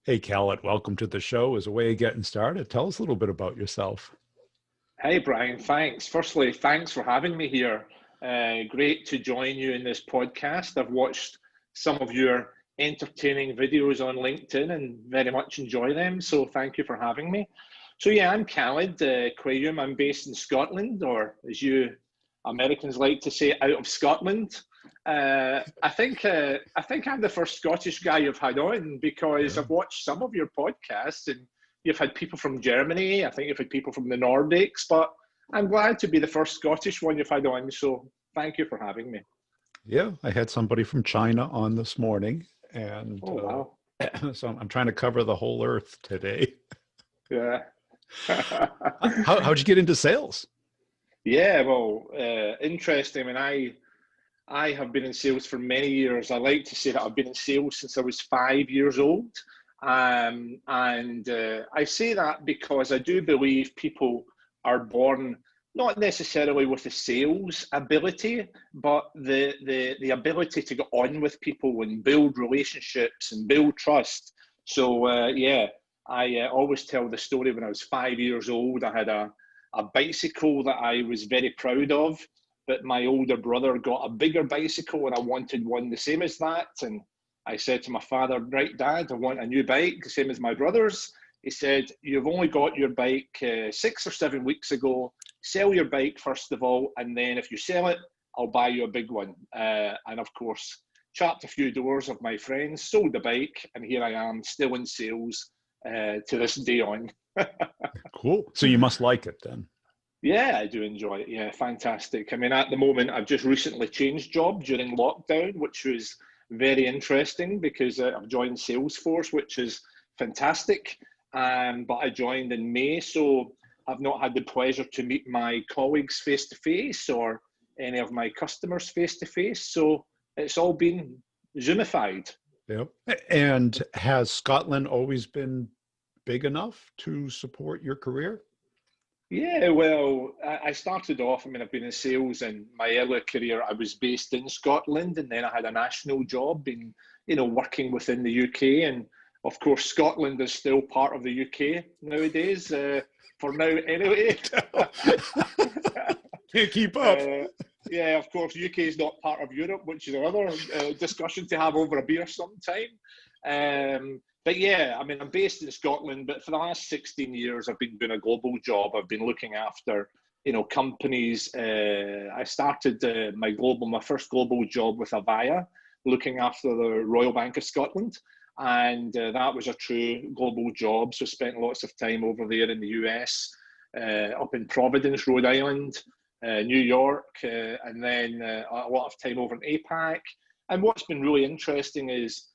Hey, Khaled, welcome to the show. As a way of getting started, tell us a little bit about yourself. Hey, Brian, thanks. Firstly, thanks for having me here. Great to join you in this podcast. I've watched some of your entertaining videos on LinkedIn and very much enjoy them. So thank you for having me. So yeah, I'm Khaled Quayum. I'm based in Scotland, or as you Americans like to say, out of Scotland. I think I'm the first Scottish guy you've had on because Yeah. I've watched some of your podcasts and you've had people from Germany. I think you've had people from the Nordics, but I'm glad to be the first Scottish one you've had on. So thank you for having me. Yeah, I had somebody from China on this morning, and Oh, wow. so I'm trying to cover the whole earth today. Yeah. How'd you get into sales? Yeah, well, interesting. I mean, I have been in sales for many years. I like to say that I've been in sales since I was 5 years old. And I say that because I do believe people are born not necessarily with the sales ability, but the ability to get on with people and build relationships and build trust. So yeah, I always tell the story. When I was 5 years old, I had a bicycle that I was very proud of, but my older brother got a bigger bicycle and I wanted one the same as that. And I said to my father, right, Dad, I want a new bike, the same as my brother's. He said, you've only got your bike 6 or 7 weeks ago. Sell your bike first of all, and then if you sell it, I'll buy you a big one. And of course, chapped a few doors of my friends, sold the bike, and here I am, still in sales to this day on. Cool. So you must like it then. Yeah, I do enjoy it. Yeah, fantastic. I mean, at the moment, I've just recently changed job during lockdown, which was very interesting because I've joined Salesforce, which is fantastic. But I joined in May, so I've not had the pleasure to meet my colleagues face to face or any of my customers face to face. So it's all been Zoomified. Yep. And has Scotland always been big enough to support your career? Yeah, well, I started off, I mean, I've been in sales in my earlier career. I was based in Scotland and then I had a national job in, working within the UK. And of course, Scotland is still part of the UK nowadays, for now anyway. Can't keep up. Yeah, of course, UK is not part of Europe, which is another discussion to have over a beer sometime. But yeah, I mean, I'm based in Scotland, but for the last 16 years, I've been doing a global job. I've been looking after, companies. I started my first global job with Avaya, looking after the Royal Bank of Scotland. And that was a true global job. So spent lots of time over there in the US, up in Providence, Rhode Island, New York, and then a lot of time over in APAC. And what's been really interesting is,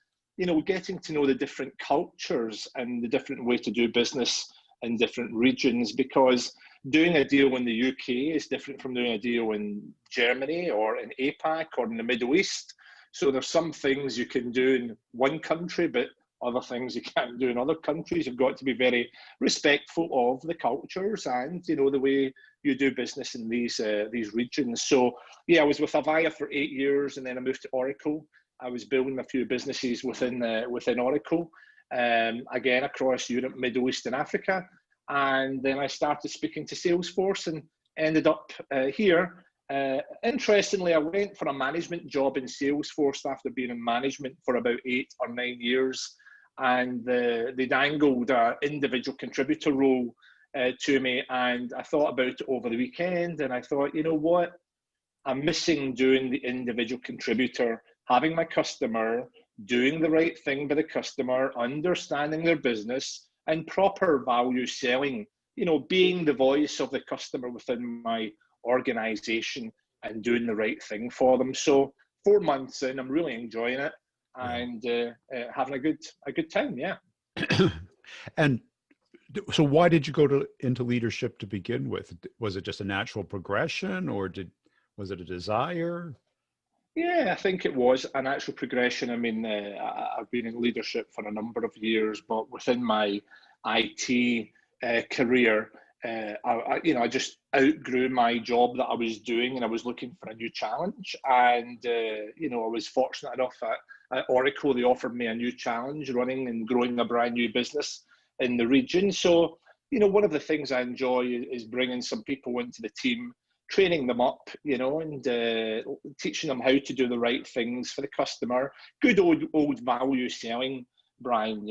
getting to know the different cultures and the different way to do business in different regions, because doing a deal in the UK is different from doing a deal in Germany or in APAC or in the Middle East. So there's some things you can do in one country, but other things you can't do in other countries. You've got to be very respectful of the cultures and, the way you do business in these regions. So yeah, I was with Avaya for 8 years and then I moved to Oracle. I was building a few businesses within Oracle, again, across Europe, Middle East, and Africa. And then I started speaking to Salesforce and ended up here. Interestingly, I went for a management job in Salesforce after being in management for about 8 or 9 years. And they dangled an individual contributor role to me. And I thought about it over the weekend. And I thought, you know what? I'm missing doing the individual contributor, having my customer, doing the right thing by the customer, understanding their business, and proper value selling, being the voice of the customer within my organization and doing the right thing for them. So 4 months in, I'm really enjoying it and having a good time. Yeah. And so why did you go into leadership to begin with? Was it just a natural progression or was it a desire? Yeah, I think it was a natural progression. I mean, I've been in leadership for a number of years, but within my IT career, I just outgrew my job that I was doing, and I was looking for a new challenge. And I was fortunate enough that at Oracle, they offered me a new challenge running and growing a brand new business in the region. So, one of the things I enjoy is bringing some people into the team, training them up, and teaching them how to do the right things for the customer. Good old value selling, Brian,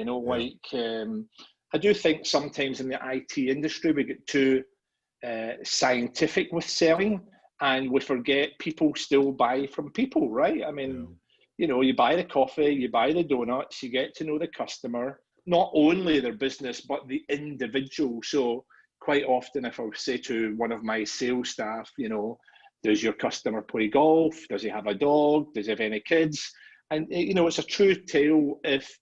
I do think sometimes in the IT industry, we get too scientific with selling, and we forget people still buy from people, right? I mean, you buy the coffee, you buy the donuts, you get to know the customer, not only their business, but the individual. So quite often, if I say to one of my sales staff, does your customer play golf? Does he have a dog? Does he have any kids? And, it's a true tale if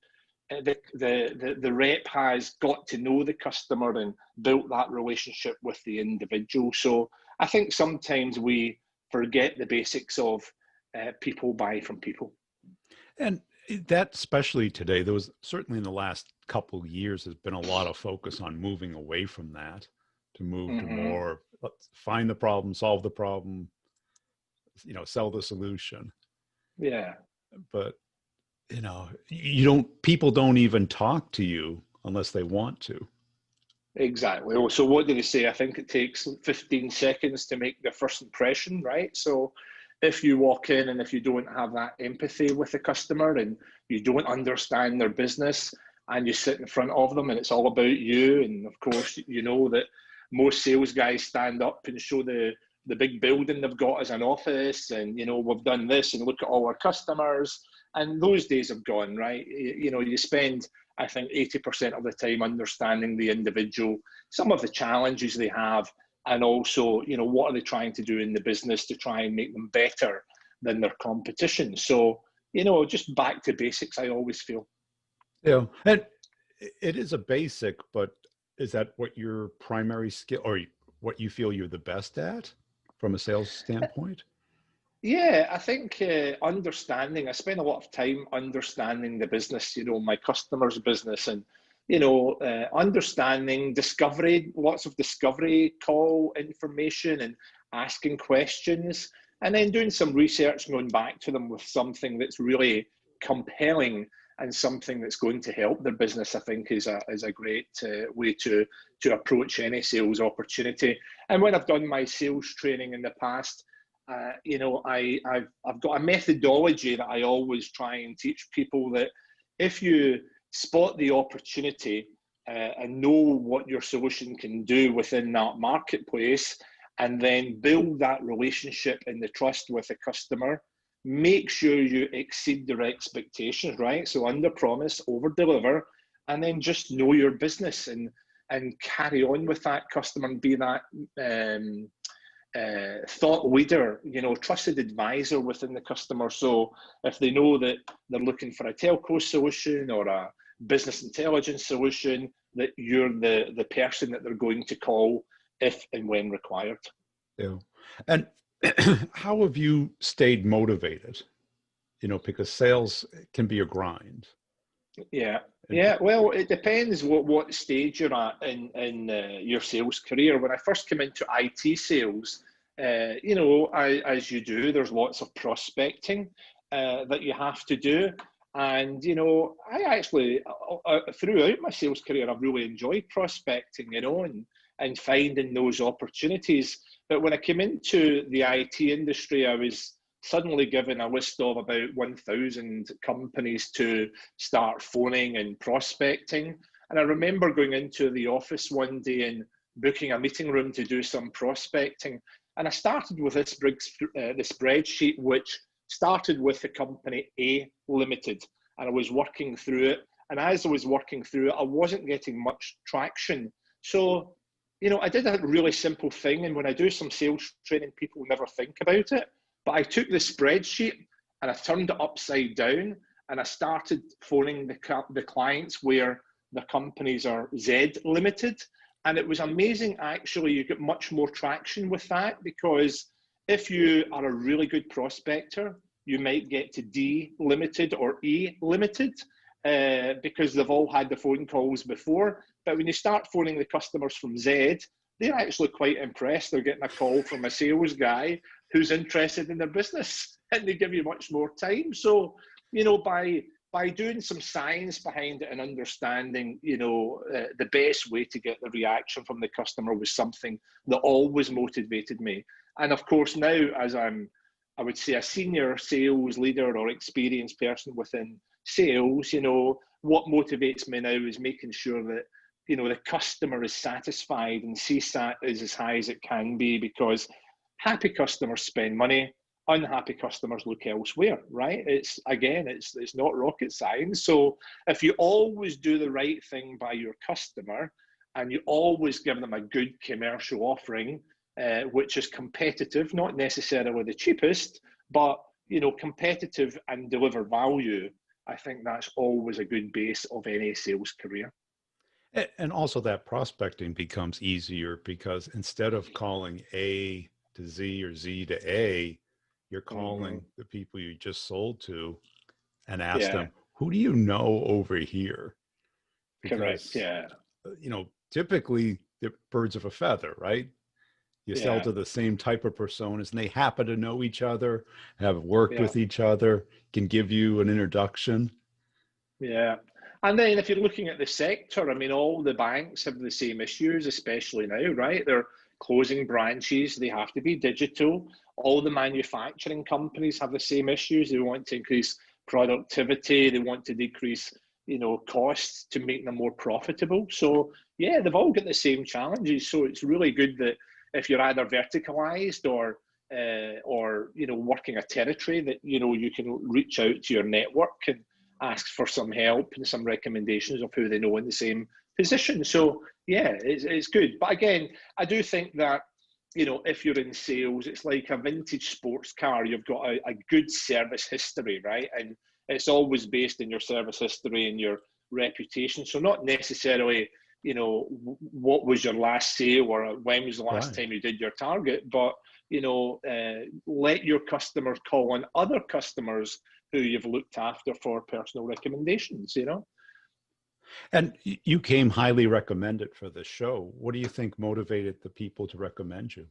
the rep has got to know the customer and built that relationship with the individual. So I think sometimes we forget the basics of people buy from people. And that, especially today, there was certainly in the last couple of years, there's been a lot of focus on moving away from that to move to more, let's find the problem, solve the problem, sell the solution. Yeah. But, people don't even talk to you unless they want to. Exactly. So what do they say? I think it takes 15 seconds to make the first impression, right? So if you walk in and if you don't have that empathy with the customer and you don't understand their business and you sit in front of them and it's all about you, and of course, that most sales guys stand up and show the big building they've got as an office, and, we've done this and look at all our customers. And those days have gone, right? You spend, I think, 80% of the time understanding the individual, some of the challenges they have, and also, what are they trying to do in the business to try and make them better than their competition. So, just back to basics, I always feel. Yeah, and it is a basic, but is that what your primary skill, or what you feel you're the best at from a sales standpoint? Yeah, I think understanding, I spend a lot of time understanding the business, my customer's business, and, understanding discovery, lots of discovery call information and asking questions, and then doing some research and going back to them with something that's really compelling and something that's going to help their business, I think is a great way to approach any sales opportunity. And when I've done my sales training in the past, I've got a methodology that I always try and teach people, that if you spot the opportunity and know what your solution can do within that marketplace, and then build that relationship and the trust with the customer, make sure you exceed their expectations, right? So under promise, over deliver, and then just know your business and carry on with that customer and be that thought leader, trusted advisor within the customer. So if they know that they're looking for a telco solution or a business intelligence solution, that you're the person that they're going to call if and when required. Yeah. And how have you stayed motivated? Because sales can be a grind. Yeah. Yeah, well, it depends what stage you're at in your sales career. When I first came into IT sales, as you do, there's lots of prospecting that you have to do. And, I actually, throughout my sales career, I've really enjoyed prospecting, and finding those opportunities. But when I came into the IT industry, I was suddenly given a list of about 1,000 companies to start phoning and prospecting. And I remember going into the office one day and booking a meeting room to do some prospecting. And I started with this spreadsheet, which started with the company A Limited. And I was working through it. And as I was working through it, I wasn't getting much traction. So, I did a really simple thing. And when I do some sales training, people never think about it. But I took the spreadsheet and I turned it upside down, and I started phoning the clients where the companies are Z Limited. And it was amazing, actually. You get much more traction with that, because if you are a really good prospector, you might get to D Limited or E Limited because they've all had the phone calls before. But when you start phoning the customers from Z, they're actually quite impressed. They're getting a call from a sales guy who's interested in their business, and they give you much more time. So, by doing some science behind it and understanding, the best way to get the reaction from the customer was something that always motivated me. And of course, now as I would say, a senior sales leader or experienced person within sales, what motivates me now is making sure that, the customer is satisfied, and CSAT is as high as it can be, because happy customers spend money. Unhappy customers look elsewhere, right? It's not rocket science. So if you always do the right thing by your customer, and you always give them a good commercial offering, which is competitive, not necessarily the cheapest, but competitive and deliver value, I think that's always a good base of any sales career. And also that prospecting becomes easier, because instead of calling A to Z or Z to A, you're calling the people you just sold to and ask them, who do you know over here? Because, correct, yeah. Typically they're birds of a feather, right? You sell to the same type of personas, and they happen to know each other, have worked with each other, can give you an introduction. Yeah. And then if you're looking at the sector, I mean, all the banks have the same issues, especially now, right? They're closing branches, they have to be digital. All the manufacturing companies have the same issues. They want to increase productivity, they want to decrease, costs to make them more profitable. So yeah, they've all got the same challenges. So it's really good that if you're either verticalized or working a territory, that you can reach out to your network and ask for some help and some recommendations of who they know in the same position. So yeah, it's good. But again, I do think that, if you're in sales, it's like a vintage sports car. You've got a good service history, right? And it's always based in your service history and your reputation. So not necessarily, what was your last sale or when was the last time you did your target, but, let your customers call on other customers who you've looked after for personal recommendations, And you came highly recommended for this show. What do you think motivated the people to recommend you?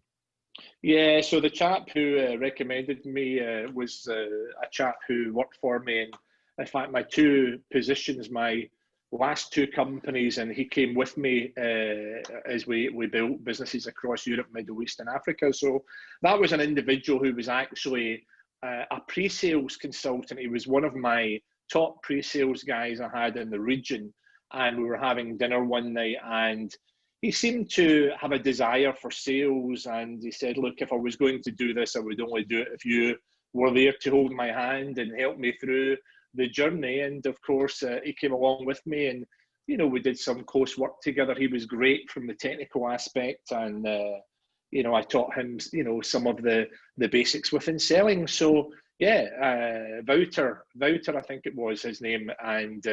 Yeah, so the chap who recommended me was a chap who worked for me. And in fact, my two positions, my last two companies, and he came with me as we built businesses across Europe, Middle East, and Africa. So that was an individual who was actually a pre-sales consultant. He was one of my top pre-sales guys I had in the region. And we were having dinner one night, and he seemed to have a desire for sales. And he said, look, if I was going to do this, I would only do it if you were there to hold my hand and help me through the journey. And of course, he came along with me, and, we did some close work together. He was great from the technical aspect. And, I taught him, some of the basics within selling. So yeah, Wouter, I think it was his name. And,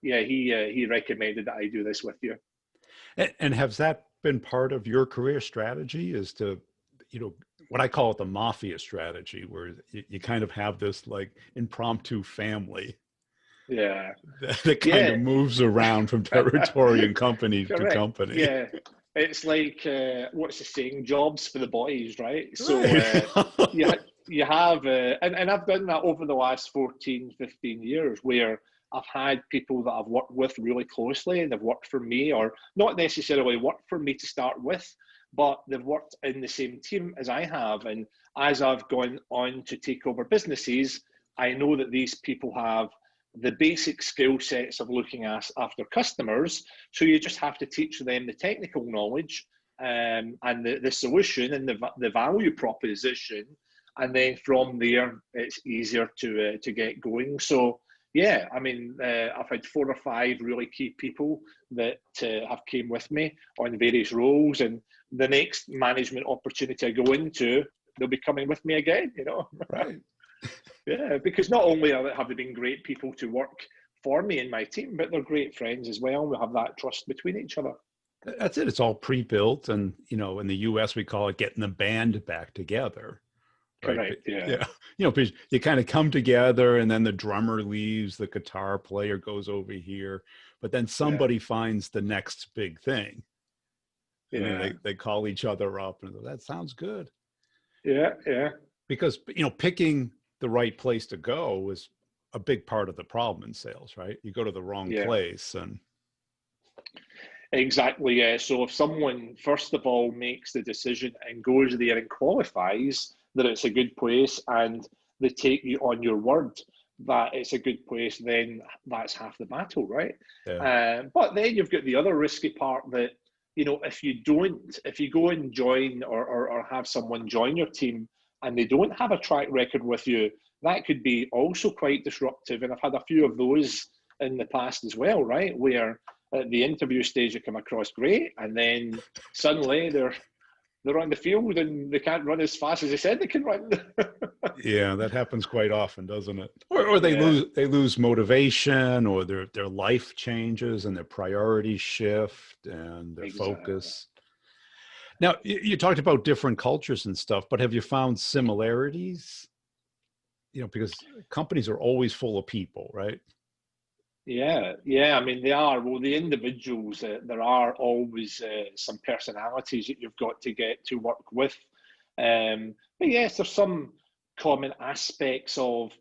yeah, he recommended that I do this with you. And has that been part of your career strategy, is to, what I call it the Mafia strategy, where you kind of have this like impromptu family that kind of moves around from territory and company to company. Yeah, it's like, what's the saying, jobs for the boys, right? So you have, and I've done that over the last 14, 15 years, where I've had people that I've worked with really closely, and they've worked for me, or not necessarily worked for me to start with, but they've worked in the same team as I have. And as I've gone on to take over businesses, I know that these people have the basic skill sets of looking after customers. So you just have to teach them the technical knowledge and the solution and the value proposition. And then from there, it's easier to get going. So yeah, I mean, I've had 4 or 5 really key people that have came with me on various roles, and the next management opportunity I go into, they'll be coming with me again, Right. Yeah, because not only have they been great people to work for me and my team, but they're great friends as well. We have that trust between each other. That's it. It's all pre-built. And, in the US, we call it getting the band back together. Right. Correct. Yeah. Because you kind of come together, and then the drummer leaves, the guitar player goes over here, but then somebody finds the next big thing. And then they call each other up and that sounds good. Yeah. Yeah. Because, picking the right place to go is a big part of the problem in sales, right? You go to the wrong Yeah. place and Exactly, yeah. So if someone, first of all, makes the decision and goes there and qualifies that it's a good place and they take you on your word that it's a good place, then that's half the battle, right? yeah, But then you've got the other risky part that, if you don't, if you go and join or have someone join your team and they don't have a track record with you, that could be also quite disruptive. And I've had a few of those in the past as well, right? Where at the interview stage they come across great, and then suddenly they're on the field and they can't run as fast as they said they can run. yeah, that happens quite often, doesn't it? Or Yeah, they lose motivation, or their life changes and their priorities shift and their exactly. focus. Now, you talked about different cultures and stuff, but have you found similarities? Because companies are always full of people, right? Yeah, yeah. I mean, they are. Well, the individuals, there are always some personalities that you've got to get to work with. But yes, there's some common aspects of,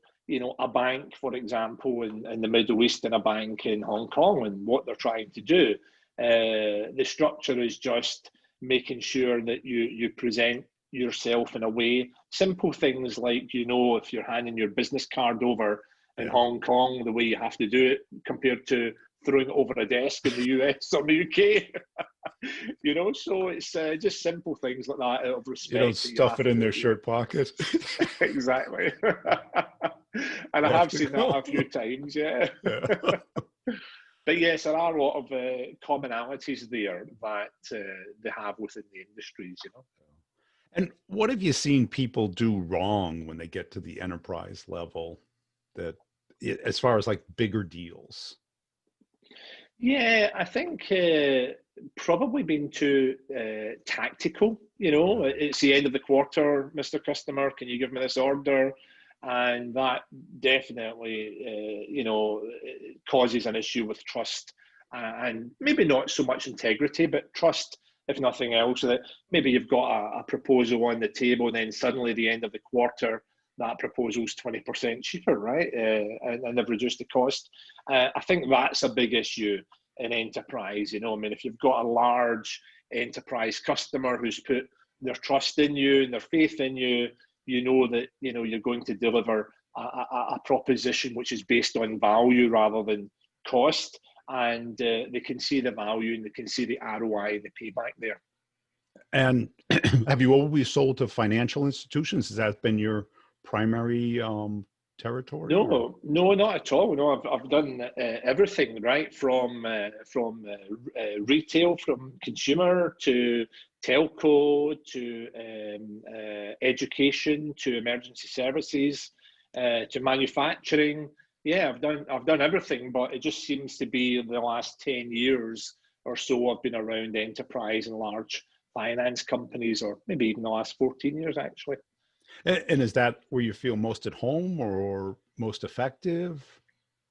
a bank, for example, in the Middle East and a bank in Hong Kong and what they're trying to do. The structure is just making sure that you present yourself in a way. Simple things like, if you're handing your business card over in Yeah. Hong Kong, the way you have to do it compared to throwing it over a desk in the US or the UK. So it's just simple things like that out of You don't respect that you stuff have it in to, their shirt pocket. exactly. And I You have have to seen that go. a few times, yeah. Yeah. But yes, there are a lot of commonalities there that they have within the industries. And what have you seen people do wrong when they get to the enterprise level that as far as like bigger deals? Yeah, I think probably being too tactical. Yeah. It's the end of the quarter, Mr. Customer. Can you give me this order? And that definitely, causes an issue with trust and maybe not so much integrity, but trust, if nothing else. That maybe you've got a proposal on the table, and then suddenly the end of the quarter, that proposal's 20% cheaper, right? And they've reduced the cost. I think that's a big issue in enterprise. I mean, if you've got a large enterprise customer who's put their trust in you and their faith in you, you know that you're going to deliver a proposition which is based on value rather than cost, and they can see the value and they can see the ROI, the payback there. And have you always sold to financial institutions? Has that been your primary territory? Or? No, no, not at all. No, I've done everything, right, from retail, from consumer to telco to education to emergency services to manufacturing. Yeah, I've done everything, but it just seems to be the last 10 years or so I've been around enterprise and large finance companies, or maybe even the last 14 years actually. And is that where you feel most at home or most effective?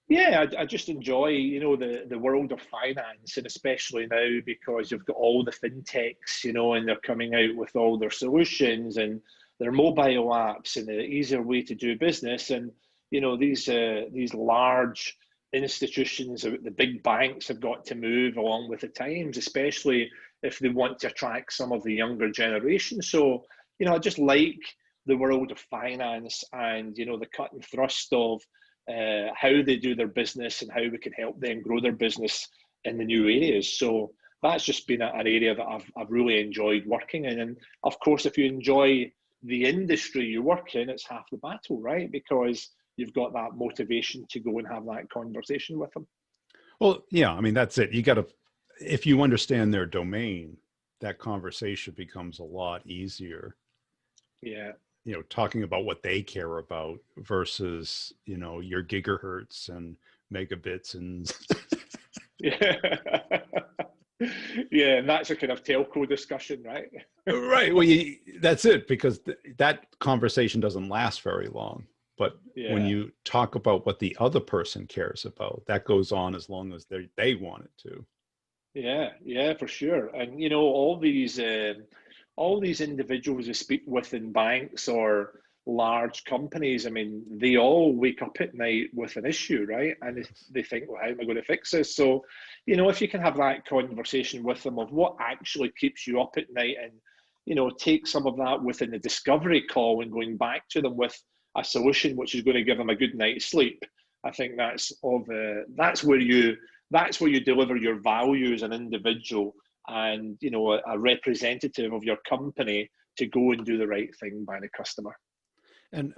Yeah, I just enjoy, the world of finance, and especially now because you've got all the fintechs, and they're coming out with all their solutions and their mobile apps and the easier way to do business. And these large institutions, the big banks, have got to move along with the times, especially if they want to attract some of the younger generation. So, I just like the world of finance and the cut and thrust of how they do their business and how we can help them grow their business in the new areas. So that's just been an area that I've really enjoyed working in. And of course, if you enjoy the industry you work in, it's half the battle, right? Because you've got that motivation to go and have that conversation with them. Well, yeah, I mean, that's it. You got to, if you understand their domain, that conversation becomes a lot easier. Yeah. Talking about what they care about versus, your gigahertz and megabits and Yeah. Yeah, and that's a kind of telco discussion, right? right. Well, that's it, because that conversation doesn't last very long. But when Yeah. you talk about what the other person cares about, that goes on as long as they want it to. Yeah, yeah, for sure. And all these individuals you speak with in banks or large companies, I mean, they all wake up at night with an issue, right? And they think, well, how am I going to fix this? So, if you can have that conversation with them of what actually keeps you up at night, and, take some of that within the discovery call and going back to them with a solution which is going to give them a good night's sleep. I think that's where you deliver your value as an individual, and a representative of your company to go and do the right thing by the customer. And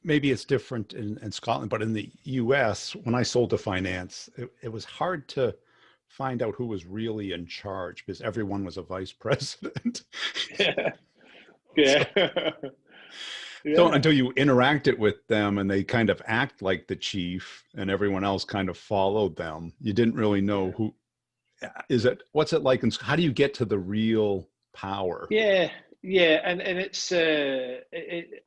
maybe it's different in Scotland, but in the US, when I sold to finance, it was hard to find out who was really in charge because everyone was a vice president. Yeah. Yeah. So until you interacted with them and they kind of act like the chief and everyone else kind of followed them, you didn't really know who what's it like, and how do you get to the real power? Yeah, and it's I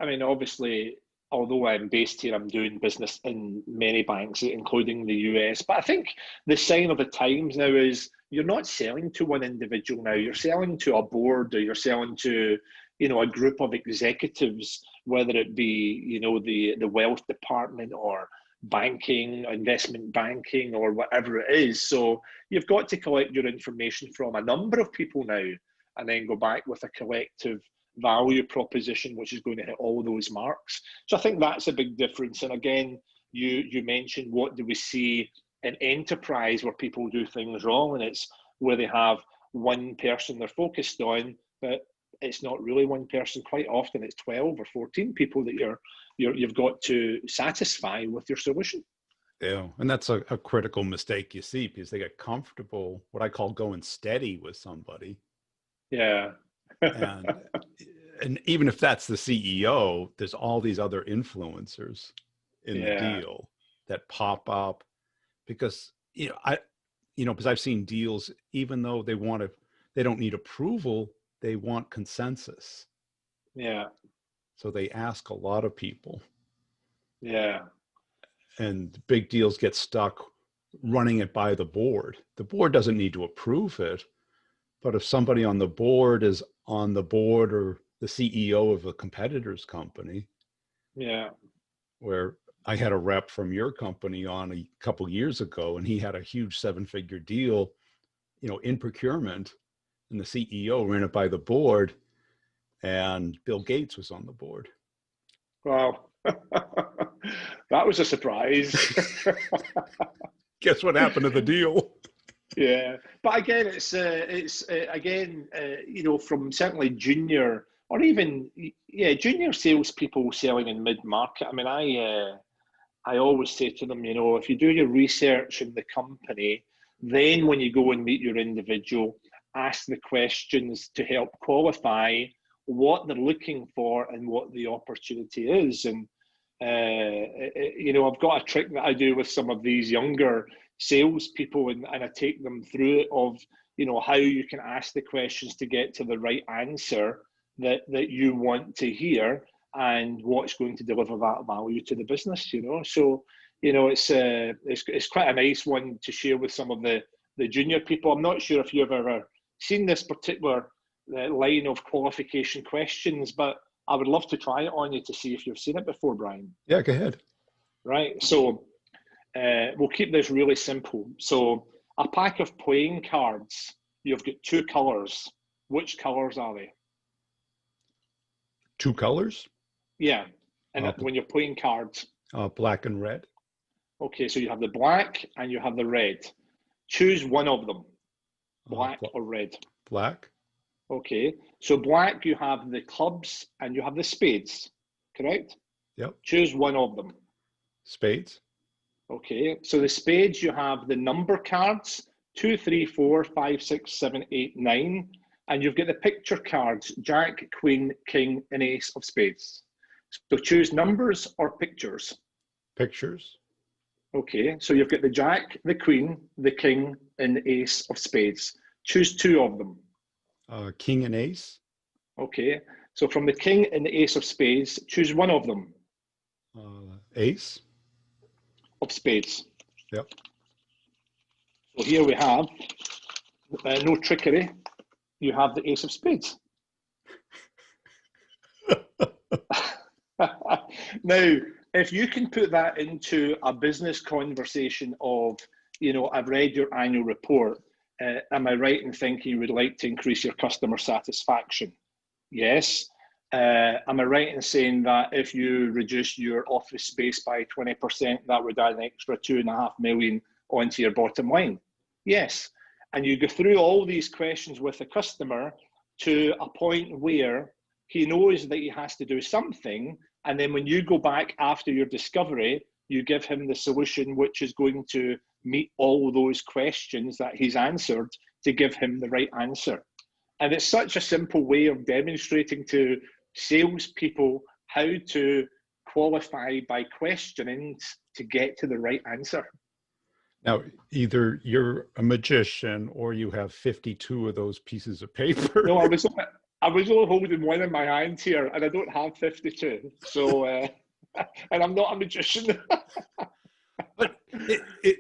mean, obviously, although I'm based here, I'm doing business in many banks, including the US. But I think the sign of the times now is you're not selling to one individual now. You're selling to a board, or you're selling to a group of executives, whether it be the wealth department or banking, investment banking, or whatever it is. So you've got to collect your information from a number of people now, and then go back with a collective value proposition, which is going to hit all those marks. So I think that's a big difference. And again, you mentioned, what do we see in enterprise where people do things wrong? And it's where they have one person they're focused on, but it's not really one person. Quite often it's 12 or 14 people that you've got to satisfy with your solution. Yeah, and that's a critical mistake you see, because they get comfortable, what I call going steady with somebody. Yeah. and even if that's the CEO, there's all these other influencers in the deal that pop up, because because I've seen deals, even though they don't need approval, they want consensus. Yeah. So they ask a lot of people. Yeah. And big deals get stuck running it by the board. The board doesn't need to approve it. But if somebody on the board is on the board, or the CEO of a competitor's company, where I had a rep from your company on a couple years ago, and he had a huge 7-figure deal, in procurement, and the CEO ran it by the board, and Bill Gates was on the board. Wow. That was a surprise. Guess what happened to the deal? Yeah, but again, it's from certainly junior, or even junior salespeople selling in mid-market. I mean, I always say to them, if you do your research in the company, then when you go and meet your individual, ask the questions to help qualify what they're looking for and what the opportunity is. And I've got a trick that I do with some of these younger salespeople, and I take them through it of how you can ask the questions to get to the right answer that you want to hear, and what's going to deliver that value to the business. So it's quite a nice one to share with some of the junior people. I'm not sure if you've ever seen this particular line of qualification questions, but I would love to try it on you to see if you've seen it before, Brian. Yeah, go ahead. Right, so we'll keep this really simple. So a pack of playing cards, you've got 2 colors. Which colors are they? 2 colors? Yeah, and when you're playing cards. Black and red. Okay, so you have the black and you have the red. Choose one of them, black or red. Black. Okay, so black, you have the clubs and you have the spades, correct? Yep. Choose one of them. Spades. Okay, so the spades, you have the number cards, 2, 3, 4, 5, 6, 7, 8, 9, and you've got the picture cards, Jack, Queen, King, and Ace of Spades. So choose numbers or pictures. Pictures. Okay, so you've got the Jack, the Queen, the King, and the Ace of Spades. Choose 2 of them. King and Ace. Okay, so from the King and the Ace of Spades, choose one of them. Ace. Of Spades. Yep. So here we have, no trickery, you have the Ace of Spades. Now, if you can put that into a business conversation of, I've read your annual report. Am I right in thinking you would like to increase your customer satisfaction? Yes. Am I right in saying that if you reduce your office space by 20%, that would add an extra 2.5 million onto your bottom line? Yes. And you go through all these questions with the customer to a point where he knows that he has to do something. And then when you go back after your discovery, you give him the solution, which is going to meet all those questions that he's answered to give him the right answer. And it's such a simple way of demonstrating to salespeople how to qualify by questioning to get to the right answer. Now, either you're a magician or you have 52 of those pieces of paper. No, I was only holding one in my hand here, and I don't have 52. So, and I'm not a magician. But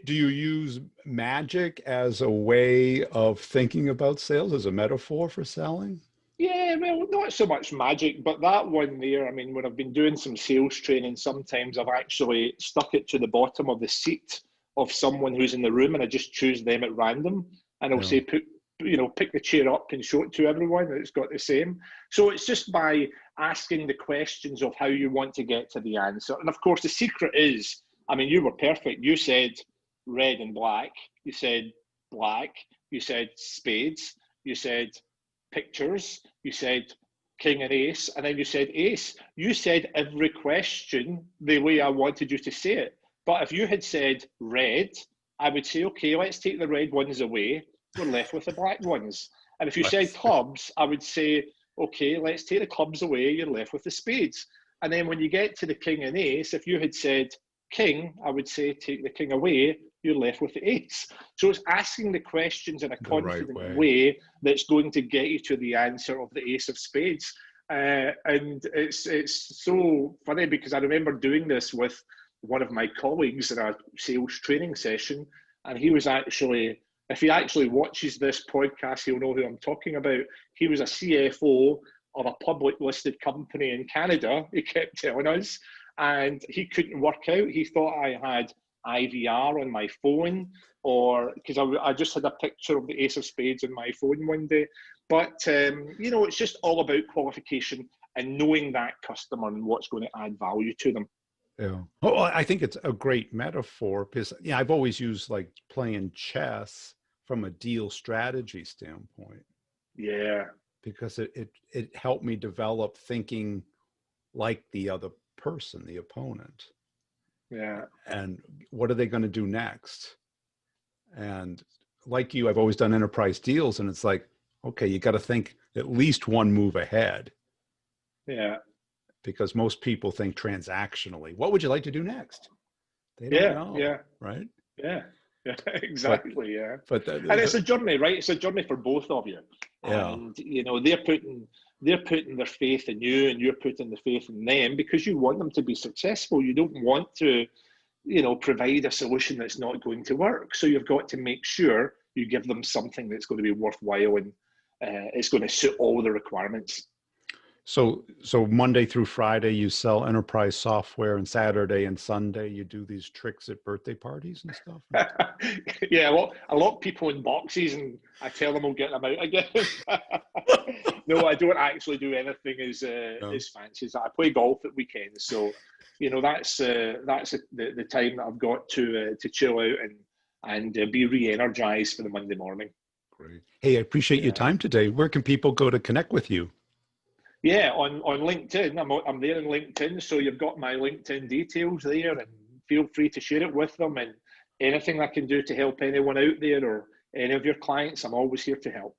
do you use magic as a way of thinking about sales, as a metaphor for selling? Yeah, well, not so much magic, but that one there, I mean, when I've been doing some sales training, sometimes I've actually stuck it to the bottom of the seat of someone who's in the room, and I just choose them at random, and I'll say, pick the chair up and show it to everyone, and it's got the same. So it's just by asking the questions of how you want to get to the answer. And of course, the secret is, I mean, you were perfect. You said red and black. You said black. You said spades. You said pictures. You said king and ace. And then you said ace. You said every question the way I wanted you to say it. But if you had said red, I would say, okay, let's take the red ones away. We're left with the black ones. And if you said clubs, I would say, okay, let's take the clubs away. You're left with the spades. And then when you get to the king and ace, if you had said king, I would say, take the king away. You're left with the ace. So it's asking the questions in a confident way that's going to get you to the answer of the ace of spades. And it's so funny because I remember doing this with one of my colleagues in a sales training session, and he was actually, if he actually watches this podcast, he'll know who I'm talking about. He was a CFO of a public listed company in Canada, he kept telling us, and he couldn't work out. He thought I had IVR on my phone, or because I just had a picture of the ace of spades on my phone one day. But, it's just all about qualification and knowing that customer and what's going to add value to them. Yeah. Well, I think it's a great metaphor because I've always used like playing chess from a deal strategy standpoint. Yeah. Because it helped me develop thinking like the other person, the opponent. Yeah. And what are they going to do next? And like you, I've always done enterprise deals, and it's like, okay, you got to think at least one move ahead. Yeah. Because most people think transactionally. What would you like to do next? They don't know. Yeah. Right? Yeah. Yeah, exactly. But and it's a journey, right? It's a journey for both of you. Yeah. And they're putting their faith in you, and you're putting the faith in them because you want them to be successful. You don't want to, provide a solution that's not going to work. So you've got to make sure you give them something that's going to be worthwhile and it's going to suit all the requirements. So Monday through Friday, you sell enterprise software, and Saturday and Sunday, you do these tricks at birthday parties and stuff? Yeah, well, I lock people in boxes and I tell them I'll get them out again. No, I don't actually do anything as fancy as that. I play golf at weekends. So, that's the time that I've got to chill out and be re-energized for the Monday morning. Great. Hey, I appreciate your time today. Where can people go to connect with you? Yeah, on LinkedIn. I'm there on LinkedIn, so you've got my LinkedIn details there, and feel free to share it with them. And anything I can do to help anyone out there or any of your clients, I'm always here to help.